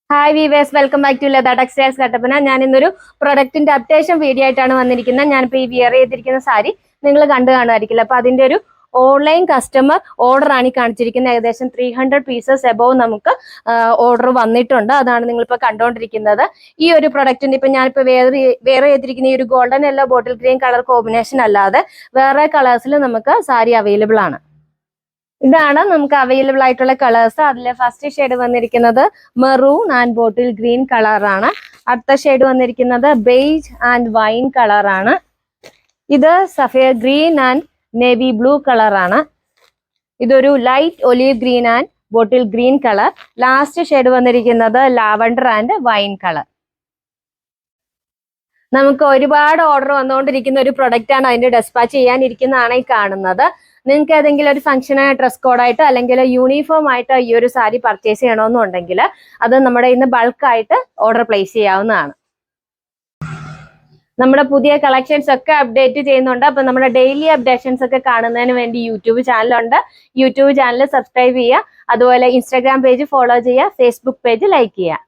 Hi viewers, welcome back to Latha textiles Kattappana. ഞാൻ ഇന്നൊരു പ്രൊഡക്റ്റിന്റെ updation video ആയിട്ടാണ് വന്നിരിക്കുന്നത്. ഞാനിപ്പോൾ ഈ വിയർ ചെയ്തിരിക്കുന്ന സാരി നിങ്ങൾ കണ്ടു കാണുമായിരിക്കില്ല. അപ്പോൾ അതിന്റെ ഒരു ഓൺലൈൻ കസ്റ്റമർ ഓർഡർ ആണ് ഈ കാണിച്ചിരിക്കുന്നത്. ഏകദേശം 300 പീസസ് എബോവ് നമുക്ക് ഓർഡർ വന്നിട്ടുണ്ട്. അതാണ് നിങ്ങളിപ്പോൾ കണ്ടുകൊണ്ടിരിക്കുന്നത്. ഈ ഒരു പ്രൊഡക്റ്റിന്റെ ഇപ്പം ഞാനിപ്പോൾ വേറെ ചെയ്തിരിക്കുന്ന ഈ ഒരു golden yellow bottle green colour combination അല്ലാതെ വേറെ കളേഴ്സിൽ നമുക്ക് സാരി അവൈലബിൾ ആണ്. ഇതാണ് നമുക്ക് അവൈലബിൾ ആയിട്ടുള്ള കളേഴ്സ്. അതിലെ ഫസ്റ്റ് ഷെയ്ഡ് വന്നിരിക്കുന്നത് മെറൂൺ ആൻഡ് ബോട്ടിൽ ഗ്രീൻ കളറാണ്. അടുത്ത ഷെയ്ഡ് വന്നിരിക്കുന്നത് ബേജ് ആൻഡ് വൈൻ കളറാണ്. ഇത് sapphire green and navy blue കളറാണ്. ഇതൊരു light olive green and bottle green colour. Last shade വന്നിരിക്കുന്നത് ലാവൻഡർ ആൻഡ് വൈൻ കളർ. നമുക്ക് ഒരുപാട് ഓർഡർ വന്നുകൊണ്ടിരിക്കുന്ന ഒരു പ്രൊഡക്റ്റ് ആണ്. അതിന്റെ ഡെസ്പാച്ച് ചെയ്യാനിരിക്കുന്നതാണ് ഈ കാണുന്നത്. നിങ്ങൾക്ക് ഏതെങ്കിലും ഒരു ഫംഗ്ഷന് ഡ്രസ് കോഡായിട്ട് അല്ലെങ്കിൽ യൂണിഫോം ആയിട്ട് ഈ ഒരു സാരി പർച്ചേസ് ചെയ്യണമെന്നുണ്ടെങ്കിൽ അത് നമ്മുടെ ഇന്ന് ബൾക്കായിട്ട് ഓർഡർ പ്ലേസ് ചെയ്യാവുന്നതാണ്. നമ്മുടെ പുതിയ കളക്ഷൻസ് ഒക്കെ അപ്ഡേറ്റ് ചെയ്യുന്നുണ്ട്. അപ്പൊ നമ്മുടെ ഡെയിലി അപ്ഡേഷൻസ് ഒക്കെ കാണുന്നതിന് വേണ്ടി യൂട്യൂബ് ചാനലുണ്ട്. യൂട്യൂബ് ചാനൽ സബ്സ്ക്രൈബ് ചെയ്യുക. അതുപോലെ ഇൻസ്റ്റാഗ്രാം പേജ് ഫോളോ ചെയ്യുക. ഫേസ്ബുക്ക് പേജ് ലൈക്ക് ചെയ്യുക.